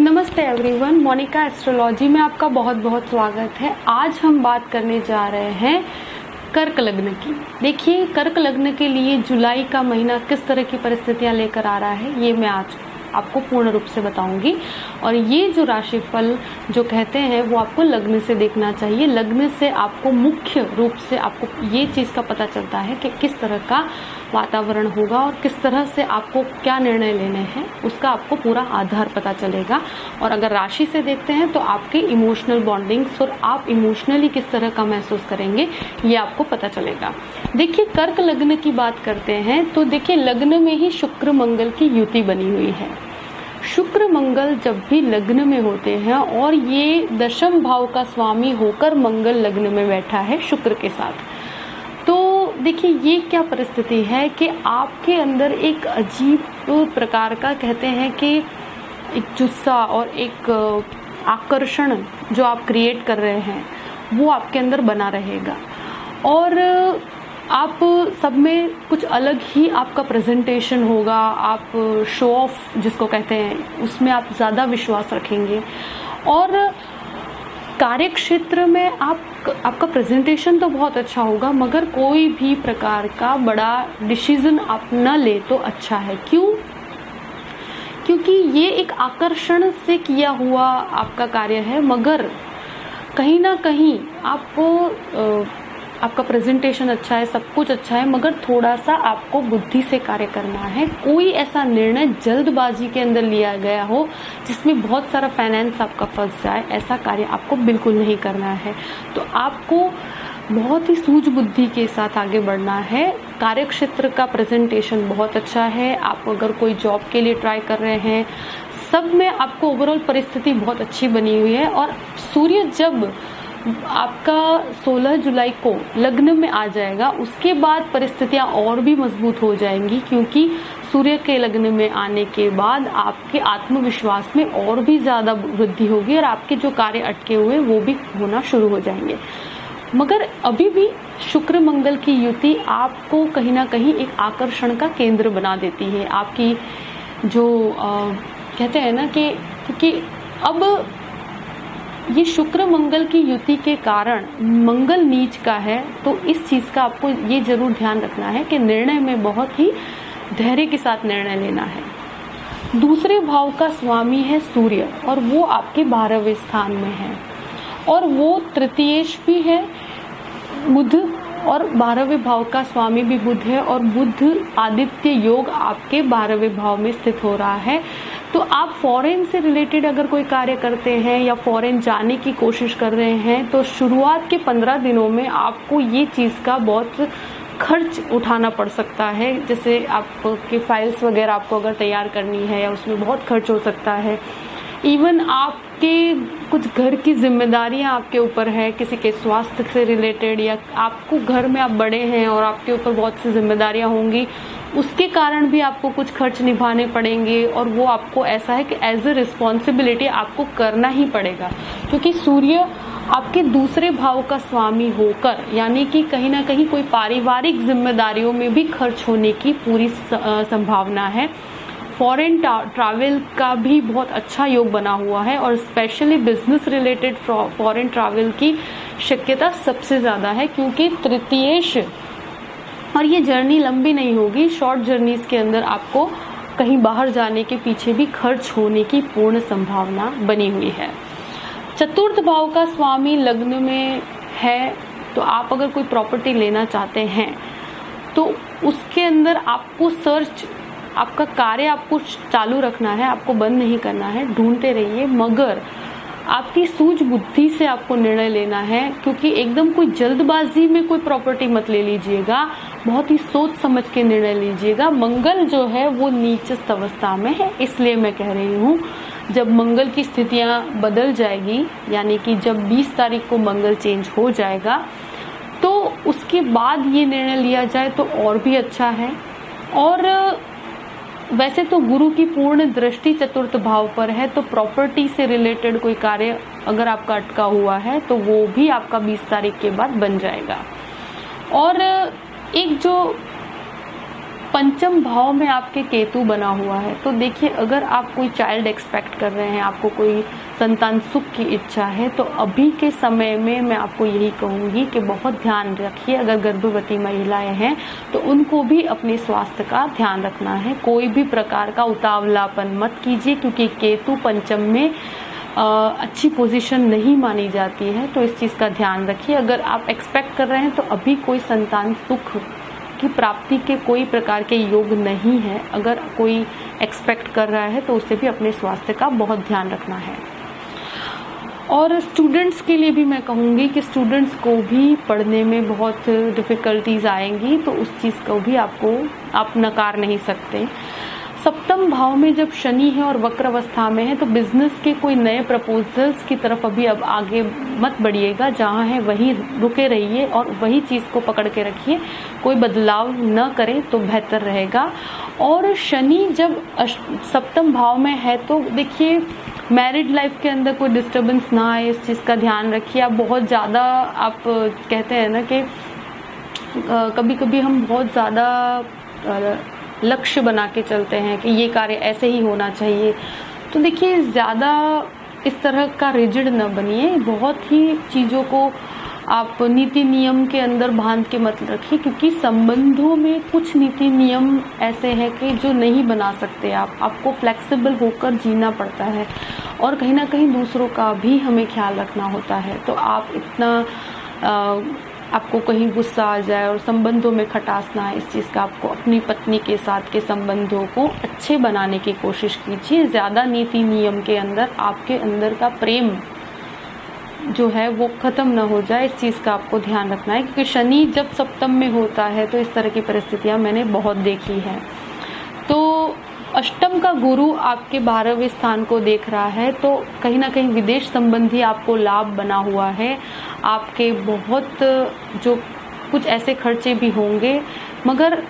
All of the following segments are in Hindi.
नमस्ते एवरीवन, मोनिका एस्ट्रोलॉजी में आपका बहुत बहुत स्वागत है। आज हम बात करने जा रहे हैं कर्क लग्न की। देखिए, कर्क लग्न के लिए जुलाई का महीना किस तरह की परिस्थितियां लेकर आ रहा है, ये मैं आज आपको पूर्ण रूप से बताऊंगी। और ये जो राशिफल जो कहते हैं वो आपको लग्न से देखना चाहिए। लग्न से आपको मुख्य रूप से आपको ये चीज का पता चलता है कि किस तरह का वातावरण होगा और किस तरह से आपको क्या निर्णय लेने हैं, उसका आपको पूरा आधार पता चलेगा। और अगर राशि से देखते हैं तो आपके इमोशनल बॉन्डिंग्स और आप इमोशनली किस तरह का महसूस करेंगे ये आपको पता चलेगा। देखिए, कर्क लग्न की बात करते हैं तो देखिए, लग्न में ही शुक्र मंगल की युति बनी हुई है। शुक्र मंगल जब भी लग्न में होते हैं और ये दशम भाव का स्वामी होकर मंगल लग्न में बैठा है शुक्र के साथ, तो देखिए ये क्या परिस्थिति है कि आपके अंदर एक अजीब प्रकार का, कहते हैं कि एक जुस्सा और एक आकर्षण जो आप क्रिएट कर रहे हैं वो आपके अंदर बना रहेगा। और आप सब में कुछ अलग ही आपका प्रेजेंटेशन होगा। आप शो ऑफ जिसको कहते हैं उसमें आप ज़्यादा विश्वास रखेंगे। और कार्य क्षेत्र में आपका प्रेजेंटेशन तो बहुत अच्छा होगा, मगर कोई भी प्रकार का बड़ा डिसीजन आप न ले तो अच्छा है। क्यों? क्योंकि ये एक आकर्षण से किया हुआ आपका कार्य है, मगर कहीं ना कहीं आपको आपका प्रेजेंटेशन अच्छा है, सब कुछ अच्छा है, मगर थोड़ा सा आपको बुद्धि से कार्य करना है। कोई ऐसा निर्णय जल्दबाजी के अंदर लिया गया हो जिसमें बहुत सारा फाइनेंस आपका फंस जाए, ऐसा कार्य आपको बिल्कुल नहीं करना है। तो आपको बहुत ही सूझ बुद्धि के साथ आगे बढ़ना है। कार्यक्षेत्र का प्रेजेंटेशन बहुत अच्छा है। आप अगर कोई जॉब के लिए ट्राई कर रहे हैं, सब में आपको ओवरऑल परिस्थिति बहुत अच्छी बनी हुई है। और सूर्य जब आपका 16 जुलाई को लग्न में आ जाएगा, उसके बाद परिस्थितियां और भी मजबूत हो जाएंगी, क्योंकि सूर्य के लग्न में आने के बाद आपके आत्मविश्वास में और भी ज्यादा वृद्धि होगी और आपके जो कार्य अटके हुए वो भी होना शुरू हो जाएंगे। मगर अभी भी शुक्र मंगल की युति आपको कहीं ना कहीं एक आकर्षण का केंद्र बना देती है। आपकी जो कहते हैं ना कि क्योंकि अब ये शुक्र मंगल की युति के कारण मंगल नीच का है, तो इस चीज का आपको ये जरूर ध्यान रखना है कि निर्णय में बहुत ही धैर्य के साथ निर्णय लेना है। दूसरे भाव का स्वामी है सूर्य और वो आपके 12वें स्थान में है और वो तृतीयेश भी है बुध, और 12वें भाव का स्वामी भी बुध है और बुध आदित्य योग आपके 12वें भाव में स्थित हो रहा है। तो आप फॉरेन से रिलेटेड अगर कोई कार्य करते हैं या फॉरेन जाने की कोशिश कर रहे हैं, तो शुरुआत के 15 दिनों में आपको ये चीज़ का बहुत खर्च उठाना पड़ सकता है। जैसे आपकी फाइल्स वगैरह आपको अगर तैयार करनी है या उसमें बहुत खर्च हो सकता है। इवन आपके कुछ घर की जिम्मेदारियां आपके ऊपर है, किसी के स्वास्थ्य से रिलेटेड, या आपको घर में आप बड़े हैं और आपके ऊपर बहुत सी जिम्मेदारियां होंगी, उसके कारण भी आपको कुछ खर्च निभाने पड़ेंगे। और वो आपको ऐसा है कि एज ए रिस्पॉन्सिबिलिटी आपको करना ही पड़ेगा, क्योंकि सूर्य आपके दूसरे भाव का स्वामी होकर, यानी कि कहीं ना कहीं कोई पारिवारिक जिम्मेदारियों में भी खर्च होने की पूरी संभावना है। फॉरेन ट्रैवल का भी बहुत अच्छा योग बना हुआ है और specially business related foreign travel की शक्यता सबसे ज्यादा है, क्योंकि तृतीयेश, और ये जर्नी लंबी नहीं होगी, शॉर्ट जर्नीज के अंदर आपको कहीं बाहर जाने के पीछे भी खर्च होने की पूर्ण संभावना बनी हुई है। चतुर्थ भाव का स्वामी लग्न में है, तो आप अगर कोई प्रॉपर्टी लेना चाहते हैं तो उसके अंदर आपको सर्च, आपका कार्य आपको चालू रखना है, आपको बंद नहीं करना है, ढूंढते रहिए, मगर आपकी सूझ बुद्धि से आपको निर्णय लेना है। क्योंकि एकदम कोई जल्दबाजी में कोई प्रॉपर्टी मत ले लीजिएगा, बहुत ही सोच समझ के निर्णय लीजिएगा। मंगल जो है वो नीचस्थ अवस्था में है, इसलिए मैं कह रही हूँ जब मंगल की स्थितियां बदल जाएगी, यानी कि जब 20 तारीख को मंगल चेंज हो जाएगा, तो उसके बाद ये निर्णय लिया जाए तो और भी अच्छा है। और वैसे तो गुरु की पूर्ण दृष्टि चतुर्थ भाव पर है, तो प्रॉपर्टी से रिलेटेड कोई कार्य अगर आपका अटका हुआ है तो वो भी आपका 20 तारीख के बाद बन जाएगा। और एक जो पंचम भाव में आपके केतु बना हुआ है, तो देखिए अगर आप कोई चाइल्ड एक्सपेक्ट कर रहे हैं, आपको कोई संतान सुख की इच्छा है, तो अभी के समय में मैं आपको यही कहूंगी कि बहुत ध्यान रखिए। अगर गर्भवती महिलाएं हैं तो उनको भी अपने स्वास्थ्य का ध्यान रखना है। कोई भी प्रकार का उतावलापन मत कीजिए, क्योंकि केतु पंचम में अच्छी पोजीशन नहीं मानी जाती है, तो इस चीज़ का ध्यान रखिए। अगर आप एक्सपेक्ट कर रहे हैं तो अभी कोई संतान सुख की प्राप्ति के कोई प्रकार के योग नहीं है। अगर कोई एक्सपेक्ट कर रहा है तो उसे भी अपने स्वास्थ्य का बहुत ध्यान रखना है। और स्टूडेंट्स के लिए भी मैं कहूँगी कि स्टूडेंट्स को भी पढ़ने में बहुत डिफ़िकल्टीज आएंगी, तो उस चीज़ को भी आप नकार नहीं सकते। सप्तम भाव में जब शनि है और वक्र अवस्था में है, तो बिजनेस के कोई नए प्रपोजल्स की तरफ अभी अब आगे मत बढ़िएगा। जहाँ है वहीं रुके रहिए और वही चीज़ को पकड़ के रखिए, कोई बदलाव न करें तो बेहतर रहेगा। और शनि जब सप्तम भाव में है तो देखिए मैरिड लाइफ के अंदर कोई डिस्टर्बेंस ना आए, इस चीज़ का ध्यान रखिए। आप बहुत ज़्यादा आप कहते हैं ना कि कभी कभी हम बहुत ज़्यादा लक्ष्य बना के चलते हैं कि ये कार्य ऐसे ही होना चाहिए, तो देखिए ज़्यादा इस तरह का रिजिड न बनिए। बहुत ही चीज़ों को आप नीति नियम के अंदर बांध के मत रखिए, क्योंकि संबंधों में कुछ नीति नियम ऐसे हैं कि जो नहीं बना सकते आपको फ्लेक्सिबल होकर जीना पड़ता है, और कहीं ना कहीं दूसरों का भी हमें ख्याल रखना होता है। तो आप इतना आपको कहीं गुस्सा आ जाए और संबंधों में खटास ना आए, इस चीज़ का आपको अपनी पत्नी के साथ के संबंधों को अच्छे बनाने की कोशिश कीजिए। ज़्यादा नीति नियम के अंदर आपके अंदर का प्रेम जो है वो ख़त्म ना हो जाए, इस चीज़ का आपको ध्यान रखना है। क्योंकि शनि जब सप्तम में होता है तो इस तरह की परिस्थितियाँ मैंने बहुत देखी हैं। तो अष्टम का गुरु आपके 12वें स्थान को देख रहा है, तो कहीं ना कहीं विदेश संबंधी आपको लाभ बना हुआ है। आपके बहुत जो कुछ ऐसे खर्चे भी होंगे, मगर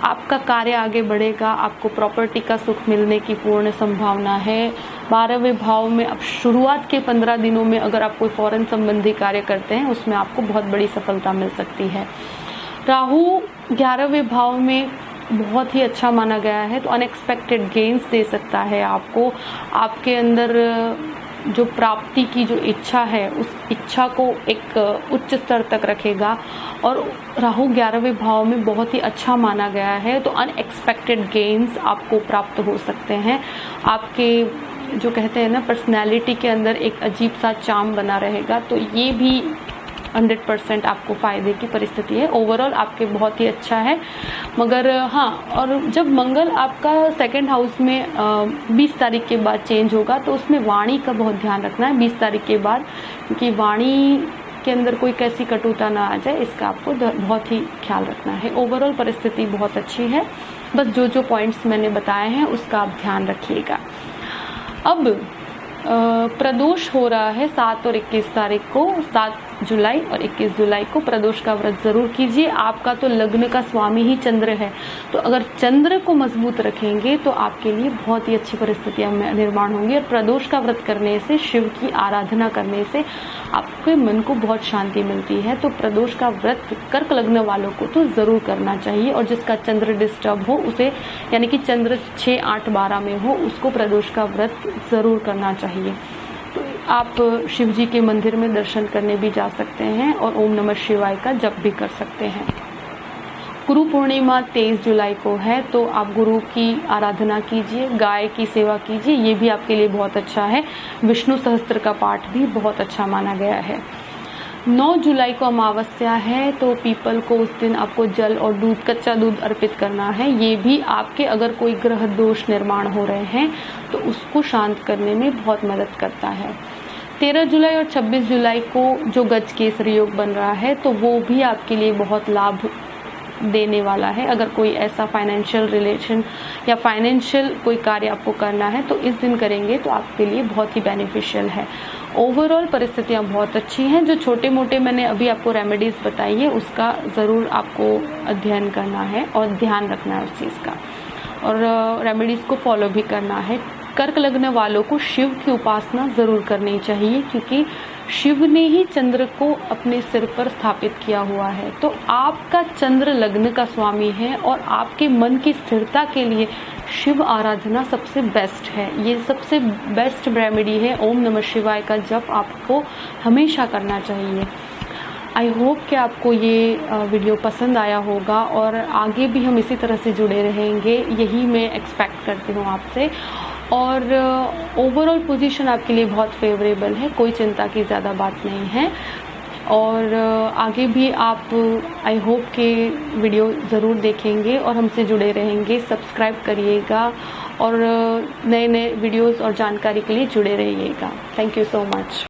आपका कार्य आगे बढ़ेगा। आपको प्रॉपर्टी का सुख मिलने की पूर्ण संभावना है। 12वें भाव में अब शुरुआत के 15 दिनों में अगर आप कोई फॉरेन संबंधी कार्य करते हैं, उसमें आपको बहुत बड़ी सफलता मिल सकती है। राहु 11वें भाव में बहुत ही अच्छा माना गया है, तो अनएक्सपेक्टेड गेन्स दे सकता है आपको। आपके अंदर जो प्राप्ति की जो इच्छा है, उस इच्छा को एक उच्च स्तर तक रखेगा। और राहु 11वें भाव में बहुत ही अच्छा माना गया है, तो अनएक्सपेक्टेड गेन्स आपको प्राप्त हो सकते हैं। आपके जो कहते हैं ना पर्सनैलिटी के अंदर एक अजीब सा चार्म बना रहेगा, तो ये भी 100% आपको फ़ायदे की परिस्थिति है। ओवरऑल आपके बहुत ही अच्छा है। मगर हाँ, और जब मंगल आपका सेकंड हाउस में 20 तारीख के बाद चेंज होगा, तो उसमें वाणी का बहुत ध्यान रखना है 20 तारीख के बाद, क्योंकि वाणी के अंदर कोई कैसी कटुता ना आ जाए, इसका आपको बहुत ही ख्याल रखना है। ओवरऑल परिस्थिति बहुत अच्छी है, बस जो जो पॉइंट्स मैंने बताए हैं उसका आप ध्यान रखिएगा। अब प्रदोष हो रहा है 7 और 21 तारीख को, 7 जुलाई और 21 जुलाई को प्रदोष का व्रत जरूर कीजिए। आपका तो लग्न का स्वामी ही चंद्र है, तो अगर चंद्र को मजबूत रखेंगे तो आपके लिए बहुत ही अच्छी परिस्थितियां निर्माण होंगी। और प्रदोष का व्रत करने से, शिव की आराधना करने से आपके मन को बहुत शांति मिलती है। तो प्रदोष का व्रत कर्क लग्न वालों को तो जरूर करना चाहिए, और जिसका चंद्र डिस्टर्ब हो उसे, यानी कि चंद्र 6, 8, 12 में हो, उसको प्रदोष का व्रत जरूर करना चाहिए। तो आप शिव जी के मंदिर में दर्शन करने भी जा सकते हैं और ओम नमः शिवाय का जप भी कर सकते हैं। गुरु पूर्णिमा 23 जुलाई को है, तो आप गुरु की आराधना कीजिए, गाय की सेवा कीजिए, ये भी आपके लिए बहुत अच्छा है। विष्णु सहस्त्र का पाठ भी बहुत अच्छा माना गया है। 9 जुलाई को अमावस्या है, तो पीपल को उस दिन आपको जल और दूध, कच्चा दूध अर्पित करना है। ये भी आपके अगर कोई ग्रह दोष निर्माण हो रहे हैं तो उसको शांत करने में बहुत मदद करता है। 13 जुलाई और 26 जुलाई को जो गज केसरी योग बन रहा है, तो वो भी आपके लिए बहुत लाभ देने वाला है। अगर कोई ऐसा फाइनेंशियल रिलेशन या फाइनेंशियल कोई कार्य आपको करना है तो इस दिन करेंगे तो आपके लिए बहुत ही बेनिफिशियल है। ओवरऑल परिस्थितियां बहुत अच्छी हैं। जो छोटे मोटे मैंने अभी आपको रेमेडीज बताई है, उसका ज़रूर आपको अध्ययन करना है और ध्यान रखना है उस चीज़ का, और रेमेडीज को फॉलो भी करना है। कर्क लग्न वालों को शिव की उपासना ज़रूर करनी चाहिए, क्योंकि शिव ने ही चंद्र को अपने सिर पर स्थापित किया हुआ है। तो आपका चंद्र लग्न का स्वामी है और आपके मन की स्थिरता के लिए शिव आराधना सबसे बेस्ट है। ये सबसे बेस्ट रेमेडी है। ओम नमः शिवाय का जप आपको हमेशा करना चाहिए। आई होप कि आपको ये वीडियो पसंद आया होगा और आगे भी हम इसी तरह से जुड़े रहेंगे, यही मैं एक्सपेक्ट करती हूँ आपसे। और ओवरऑल पोजीशन आपके लिए बहुत फेवरेबल है, कोई चिंता की ज़्यादा बात नहीं है। और आगे भी आप आई होप के वीडियो ज़रूर देखेंगे और हमसे जुड़े रहेंगे। सब्सक्राइब करिएगा और नए नए वीडियोस और जानकारी के लिए जुड़े रहिएगा। Thank you so much.